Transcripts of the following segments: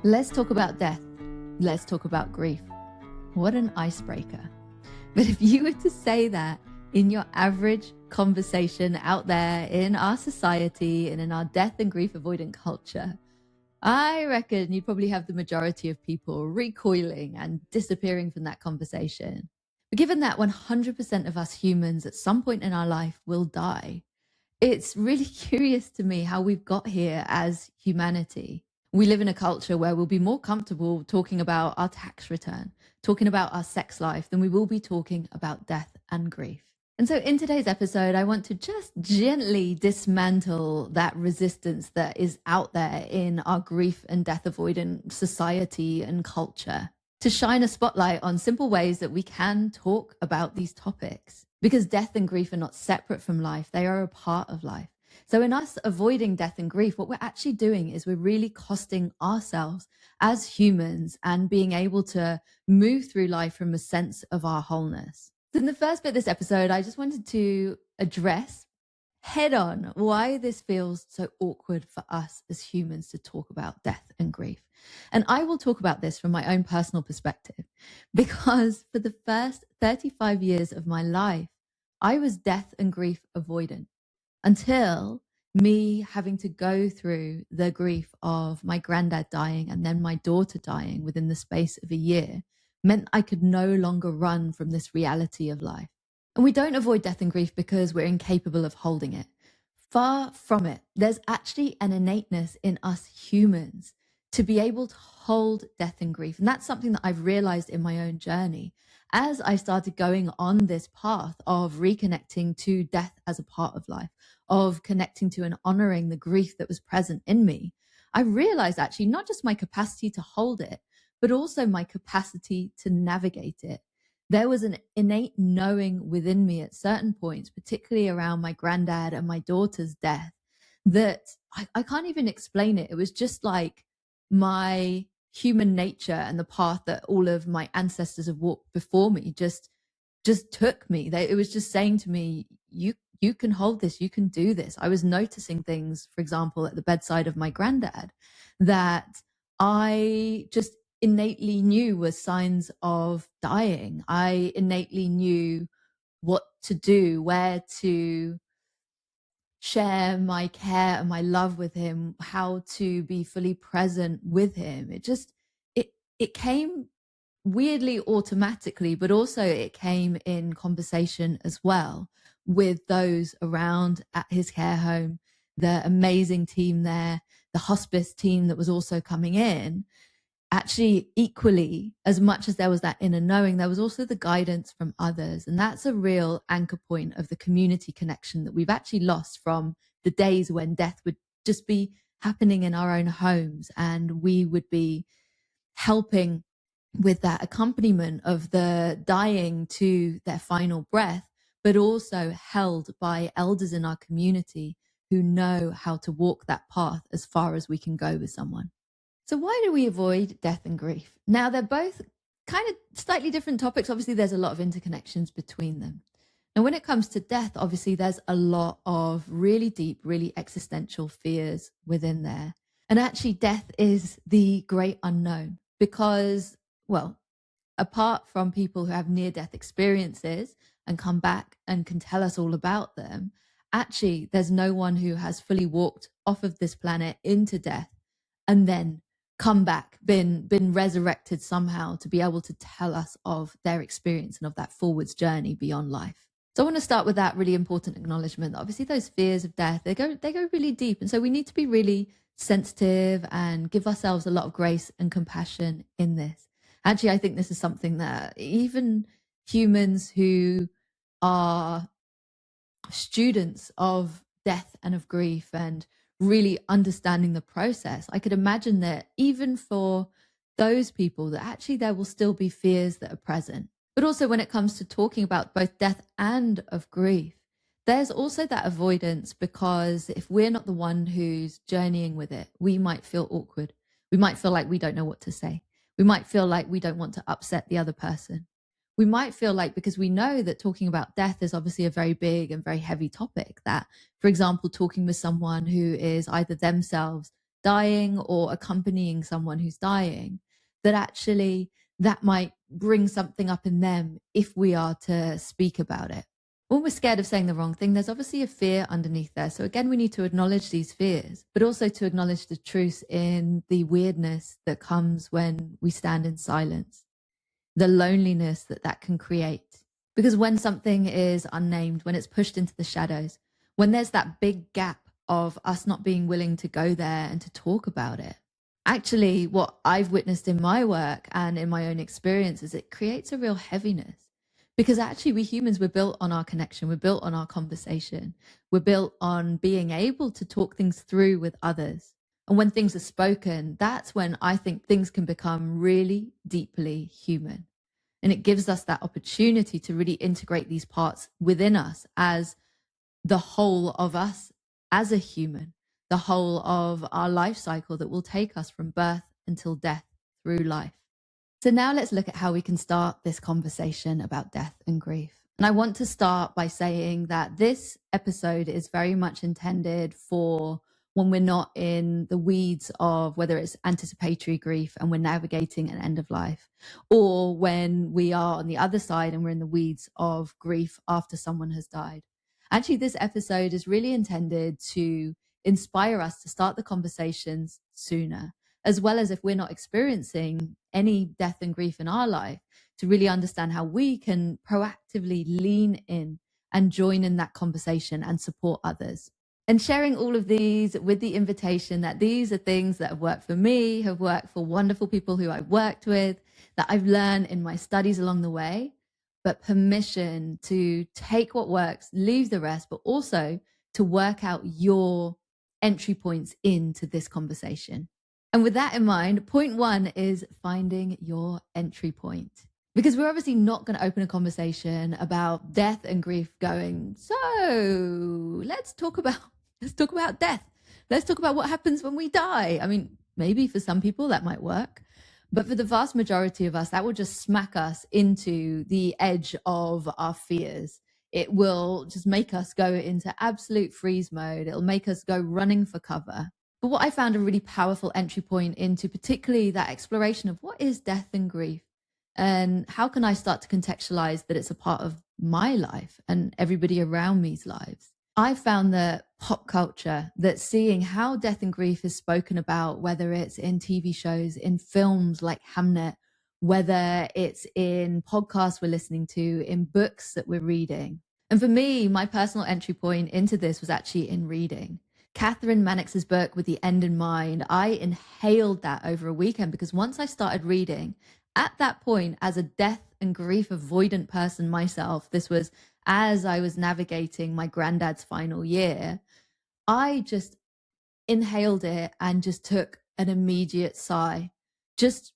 Let's talk about death. Let's talk about grief. What an icebreaker. But if you were to say that in your average conversation out there in our society and in our death and grief avoidant culture, I reckon you'd probably have the majority of people recoiling and disappearing from that conversation. But given that 100% of us humans at some point in our life will die, it's really curious to me how we've got here as humanity. We live in a culture where we'll be more comfortable talking about our tax return, talking about our sex life, than we will be talking about death and grief. And so in today's episode, I want to just gently dismantle that resistance that is out there in our grief and death avoidant society and culture, to shine a spotlight on simple ways that we can talk about these topics. Because death and grief are not separate from life, they are a part of life. So in us avoiding death and grief, what we're actually doing is we're really costing ourselves as humans and being able to move through life from a sense of our wholeness. So in the first bit of this episode, I just wanted to address head on why this feels so awkward for us as humans to talk about death and grief. And I will talk about this from my own personal perspective, because for the first 35 years of my life, I was death and grief avoidant until me having to go through the grief of my granddad dying and then my daughter dying within the space of a year meant I could no longer run from this reality of life. And we don't avoid death and grief because we're incapable of holding it. Far from it. There's actually an innateness in us humans to be able to hold death and grief. And that's something that I've realized in my own journey as I started going on this path of reconnecting to death as a part of life, of connecting to and honoring the grief that was present in me. I realized actually not just my capacity to hold it, but also my capacity to navigate it. There was an innate knowing within me at certain points, particularly around my granddad and my daughter's death, that I can't even explain it. It was just like my human nature and the path that all of my ancestors have walked before me just took me. It was just saying to me, you can hold this, you can do this. I was noticing things, for example, at the bedside of my granddad that I just innately knew were signs of dying. I innately knew what to do, where to share my care and my love with him, how to be fully present with him. It came weirdly automatically, but also it came in conversation as well with those around at his care home, the amazing team there, the hospice team that was also coming in. Actually, equally, as much as there was that inner knowing, there was also the guidance from others. And that's a real anchor point of the community connection that we've actually lost from the days when death would just be happening in our own homes and we would be helping with that accompaniment of the dying to their final breath, but also held by elders in our community who know how to walk that path as far as we can go with someone. So why do we avoid death and grief? Now, they're both kind of slightly different topics. Obviously, there's a lot of interconnections between them. Now, when it comes to death, obviously, there's a lot of really deep, really existential fears within there. And actually, death is the great unknown because, well, apart from people who have near-death experiences and come back and can tell us all about them, actually, there's no one who has fully walked off of this planet into death and then come back, been resurrected somehow to be able to tell us of their experience and of that forwards journey beyond life. So I want to start with that really important acknowledgement that obviously those fears of death, they go really deep. And so we need to be really sensitive and give ourselves a lot of grace and compassion in this. Actually, I think this is something that even humans who are students of death and of grief and really understanding the process, I could imagine that even for those people that actually there will still be fears that are present. But also when it comes to talking about both death and of grief, there's also that avoidance, because if we're not the one who's journeying with it, we might feel awkward. We might feel like we don't know what to say. We might feel like we don't want to upset the other person. We might feel like, because we know that talking about death is obviously a very big and very heavy topic, that, for example, talking with someone who is either themselves dying or accompanying someone who's dying, that actually that might bring something up in them if we are to speak about it. When we're scared of saying the wrong thing, there's obviously a fear underneath there. So again, we need to acknowledge these fears, but also to acknowledge the truth in the weirdness that comes when we stand in silence, the loneliness that that can create. Because when something is unnamed, when it's pushed into the shadows, when there's that big gap of us not being willing to go there and to talk about it, actually what I've witnessed in my work and in my own experience is it creates a real heaviness. Because actually we humans, we're built on our connection, we're built on our conversation, we're built on being able to talk things through with others. And when things are spoken, that's when I think things can become really deeply human. And it gives us that opportunity to really integrate these parts within us as the whole of us as a human, the whole of our life cycle that will take us from birth until death through life. So now let's look at how we can start this conversation about death and grief. And I want to start by saying that this episode is very much intended for when we're not in the weeds of whether it's anticipatory grief and we're navigating an end of life, or when we are on the other side and we're in the weeds of grief after someone has died. Actually, this episode is really intended to inspire us to start the conversations sooner, as well as if we're not experiencing any death and grief in our life, to really understand how we can proactively lean in and join in that conversation and support others. And sharing all of these with the invitation that these are things that have worked for me, have worked for wonderful people who I've worked with, that I've learned in my studies along the way, but permission to take what works, leave the rest, but also to work out your entry points into this conversation. And with that in mind, point one is finding your entry point. Because we're obviously not going to open a conversation about death and grief going, so let's talk about death. Let's talk about what happens when we die. I mean, maybe for some people that might work, but for the vast majority of us, that will just smack us into the edge of our fears. It will just make us go into absolute freeze mode. It'll make us go running for cover. But what I found a really powerful entry point into particularly that exploration of what is death and grief, and how can I start to contextualize that it's a part of my life and everybody around me's lives. I found that pop culture, that seeing how death and grief is spoken about, whether it's in TV shows, in films like Hamnet, whether it's in podcasts we're listening to, in books that we're reading. And for me, my personal entry point into this was actually in reading. Catherine Mannix's book, With the End in Mind, I inhaled that over a weekend because once I started reading, at that point, as a death and grief avoidant person myself, this was as I was navigating my granddad's final year, I just inhaled it and just took an immediate sigh. Just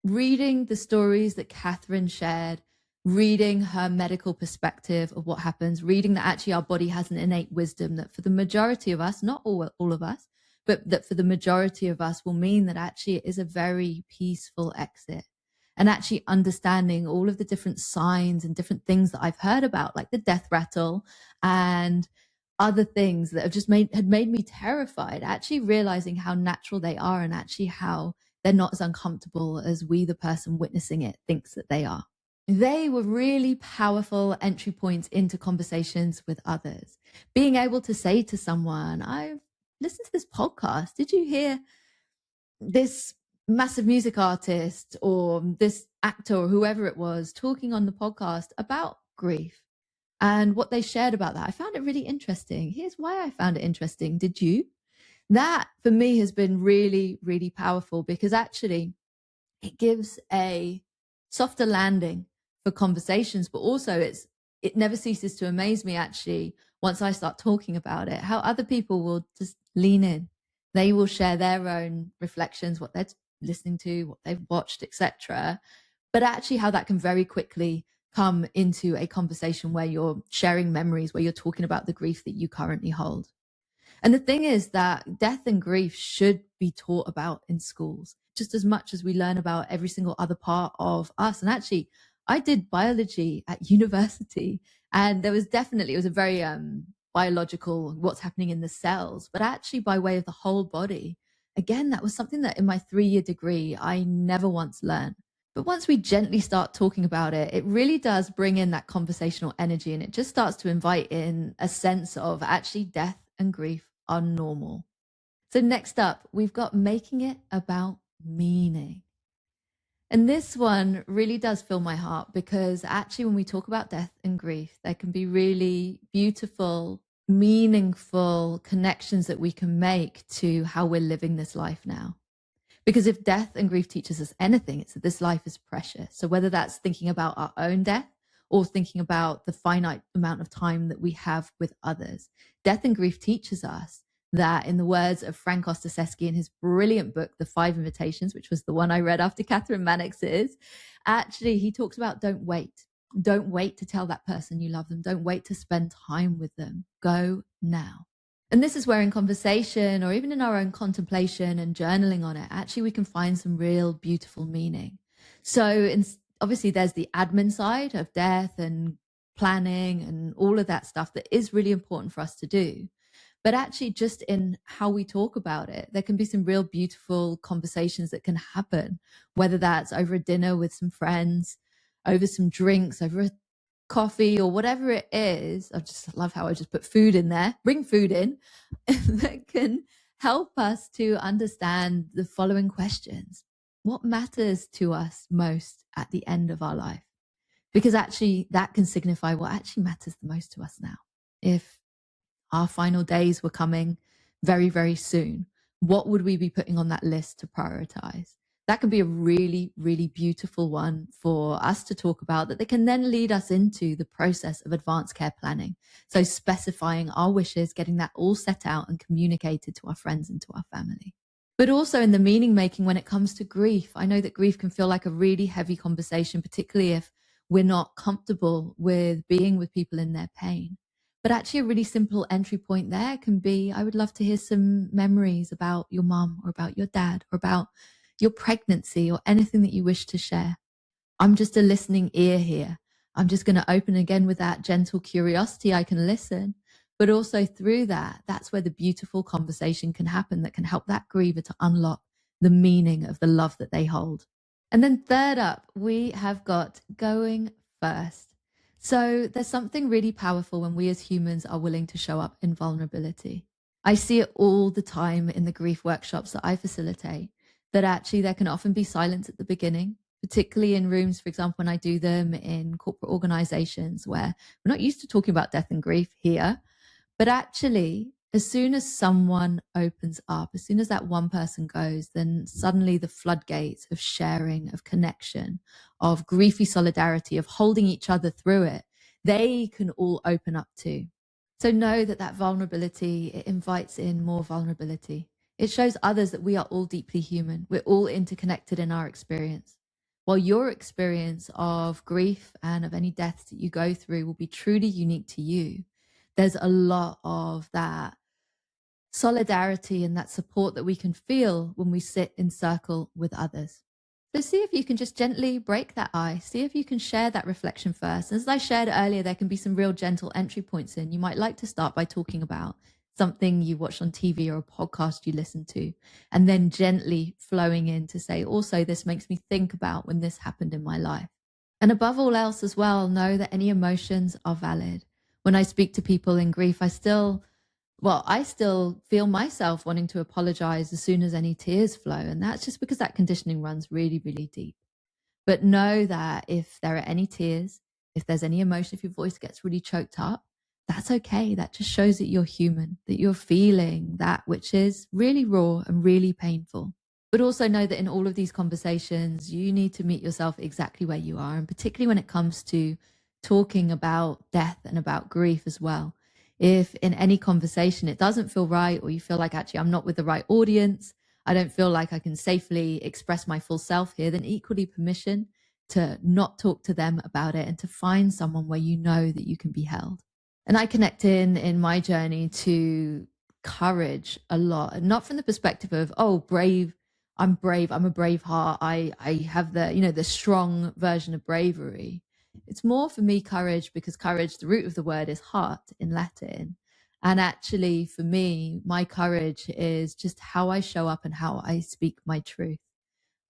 reading the stories that Catherine shared, reading her medical perspective of what happens, reading that actually our body has an innate wisdom that for the majority of us, not all of us, but that for the majority of us will mean that actually it is a very peaceful exit. And actually understanding all of the different signs and different things that I've heard about, like the death rattle and other things that have just made me terrified, actually realizing how natural they are and actually how they're not as uncomfortable as we, the person witnessing it, thinks that they are. They were really powerful entry points into conversations with others. Being able to say to someone, I've listened to this podcast. Did you hear this massive music artist or this actor or whoever it was talking on the podcast about grief and what they shared about that? I found it really interesting. Here's why I found it interesting. Did you? That for me has been really, really powerful because actually it gives a softer landing for conversations, but also it never ceases to amaze me actually once I start talking about it, how other people will just lean in. They will share their own reflections, what they're listening to, what they've watched, etc. But actually how that can very quickly come into a conversation where you're sharing memories, where you're talking about the grief that you currently hold. And the thing is that death and grief should be taught about in schools, just as much as we learn about every single other part of us. And actually, I did biology at university, and there was definitely, it was a very biological, what's happening in the cells, but actually by way of the whole body, Again, that was something that in my 3-year degree, I never once learned. But once we gently start talking about it, it really does bring in that conversational energy, and it just starts to invite in a sense of actually death and grief are normal. So next up, we've got making it about meaning. And this one really does fill my heart, because actually when we talk about death and grief, there can be really beautiful, meaningful connections that we can make to how we're living this life now. Because if death and grief teaches us anything, it's that this life is precious. So whether that's thinking about our own death or thinking about the finite amount of time that we have with others, death and grief teaches us that, in the words of Frank Ostaseski in his brilliant book, The 5 Invitations, which was the one I read after Catherine Mannix's, actually he talks about don't wait. Don't wait to tell that person you love them. Don't wait to spend time with them. Go now. And this is where in conversation, or even in our own contemplation and journaling on it, actually we can find some real beautiful meaning. So obviously there's the admin side of death and planning and all of that stuff that is really important for us to do. But actually just in how we talk about it, there can be some real beautiful conversations that can happen, whether that's over a dinner with some friends, over some drinks, over a coffee, or whatever it is. I just love how I just put food in there, bring food in, that can help us to understand the following questions. What matters to us most at the end of our life? Because actually that can signify what actually matters the most to us now. If our final days were coming very, very soon, what would we be putting on that list to prioritize? That can be a really, really beautiful one for us to talk about, that they can then lead us into the process of advanced care planning. So specifying our wishes, getting that all set out and communicated to our friends and to our family. But also in the meaning making when it comes to grief. I know that grief can feel like a really heavy conversation, particularly if we're not comfortable with being with people in their pain. But actually a really simple entry point there can be, I would love to hear some memories about your mum or about your dad or about your pregnancy or anything that you wish to share. I'm just a listening ear here. I'm just going to open again with that gentle curiosity. I can listen, but also through that, that's where the beautiful conversation can happen that can help that griever to unlock the meaning of the love that they hold. And then third up, we have got going first. So there's something really powerful when we as humans are willing to show up in vulnerability. I see it all the time in the grief workshops that I facilitate, that actually there can often be silence at the beginning, particularly in rooms, for example, when I do them in corporate organizations where we're not used to talking about death and grief here. But actually, as soon as someone opens up, as soon as that one person goes, then suddenly the floodgates of sharing, of connection, of griefy solidarity, of holding each other through it, they can all open up too. So know that that vulnerability, it invites in more vulnerability. It shows others that we are all deeply human. We're all interconnected in our experience. While your experience of grief and of any deaths that you go through will be truly unique to you, there's a lot of that solidarity and that support that we can feel when we sit in circle with others. So see if you can just gently break that ice. See if you can share that reflection first. As I shared earlier, there can be some real gentle entry points in. You might like to start by talking about something you watched on TV or a podcast you listened to, and then gently flowing in to say, also, this makes me think about when this happened in my life. And above all else as well, know that any emotions are valid. When I speak to people in grief, I still feel myself wanting to apologize as soon as any tears flow. And that's just because that conditioning runs really, really deep. But know that if there are any tears, if there's any emotion, if your voice gets really choked up, that's okay. That just shows that you're human, that you're feeling that which is really raw and really painful. But also know that in all of these conversations, you need to meet yourself exactly where you are. And particularly when it comes to talking about death and about grief as well. If in any conversation it doesn't feel right, or you feel like actually I'm not with the right audience, I don't feel like I can safely express my full self here, then equally permission to not talk to them about it and to find someone where you know that you can be held. And I connect in my journey to courage a lot, and not from the perspective of, oh, brave, I'm a brave heart. I have the strong version of bravery. It's more for me courage, because courage, the root of the word is heart in Latin. And actually, for me, my courage is just how I show up and how I speak my truth.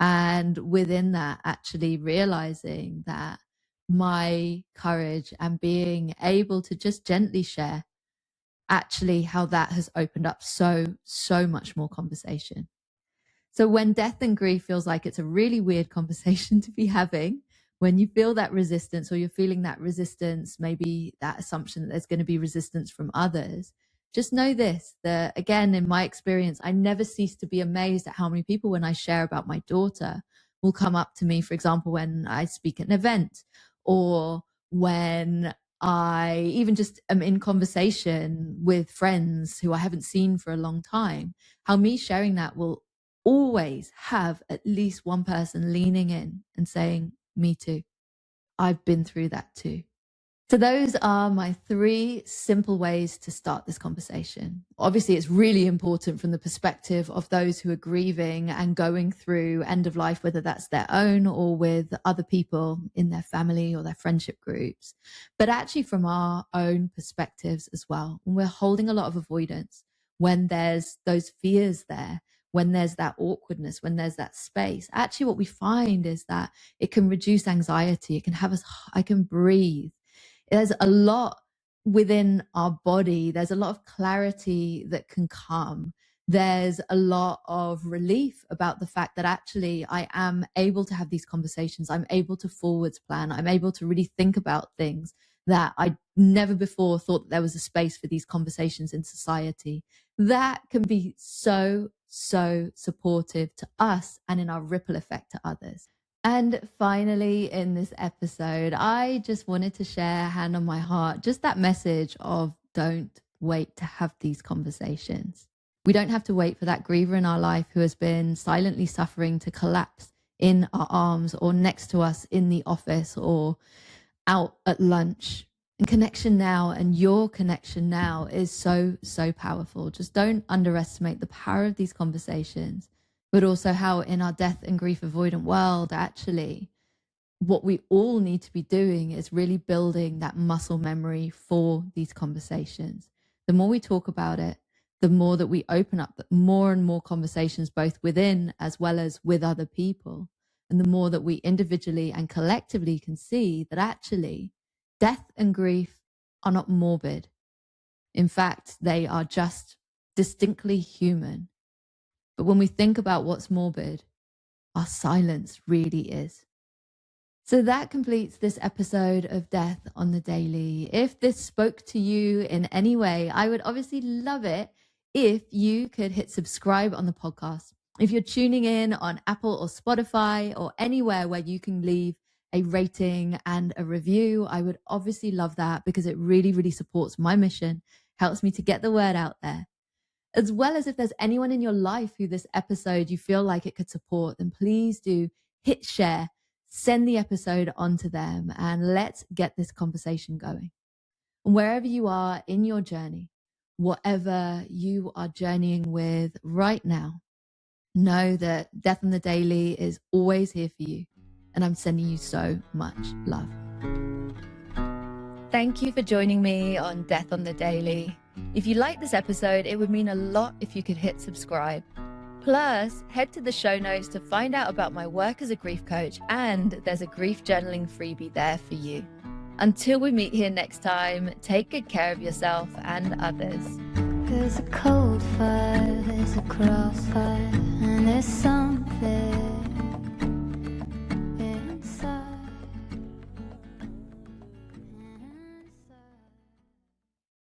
And within that, actually realizing that my courage and being able to just gently share, actually how that has opened up so much more conversation. So when death and grief feels like it's a really weird conversation to be having, when you feel that resistance or you're feeling that resistance, maybe that assumption that there's going to be resistance from others, just know this, that again, in my experience, I never cease to be amazed at how many people, when I share about my daughter, will come up to me, for example, when I speak at an event, or when I even just am in conversation with friends who I haven't seen for a long time, how me sharing that will always have at least one person leaning in and saying, me too. I've been through that too. So those are my 3 simple ways to start this conversation. Obviously, it's really important from the perspective of those who are grieving and going through end of life, whether that's their own or with other people in their family or their friendship groups. But actually from our own perspectives as well, when we're holding a lot of avoidance, when there's those fears there, when there's that awkwardness, when there's that space, actually what we find is that it can reduce anxiety. It can have us, I can breathe. There's a lot within our body. There's a lot of clarity that can come. There's a lot of relief about the fact that actually I am able to have these conversations. I'm able to forwards plan. I'm able to really think about things that I never before thought that there was a space for these conversations in society. That can be so supportive to us and in our ripple effect to others. And finally, in this episode, I just wanted to share, hand on my heart, just that message of don't wait to have these conversations. We don't have to wait for that griever in our life who has been silently suffering to collapse in our arms or next to us in the office or out at lunch. And connection now, and your connection now, is so powerful. Just don't underestimate the power of these conversations, but also how in our death and grief avoidant world, actually, what we all need to be doing is really building that muscle memory for these conversations. The more we talk about it, the more that we open up more and more conversations, both within as well as with other people. And the more that we individually and collectively can see that actually death and grief are not morbid. In fact, they are just distinctly human. But when we think about what's morbid, our silence really is. So that completes this episode of Death on the Daily. If this spoke to you in any way, I would obviously love it if you could hit subscribe on the podcast. If you're tuning in on Apple or Spotify or anywhere where you can leave a rating and a review, I would obviously love that because it really supports my mission, helps me to get the word out there. As well as if there's anyone in your life who this episode you feel like it could support, then please do hit share, send the episode on to them, and let's get this conversation going. And wherever you are in your journey, whatever you are journeying with right now, know that Death on the Daily is always here for you. And I'm sending you so much love. Thank you for joining me on Death on the Daily. If you like this episode, it would mean a lot if you could hit subscribe. Plus, head to the show notes to find out about my work as a grief coach, and there's a grief journaling freebie there for you. Until we meet here next time, take good care of yourself and others. There's a cold fire, there's a crossfire, and there's some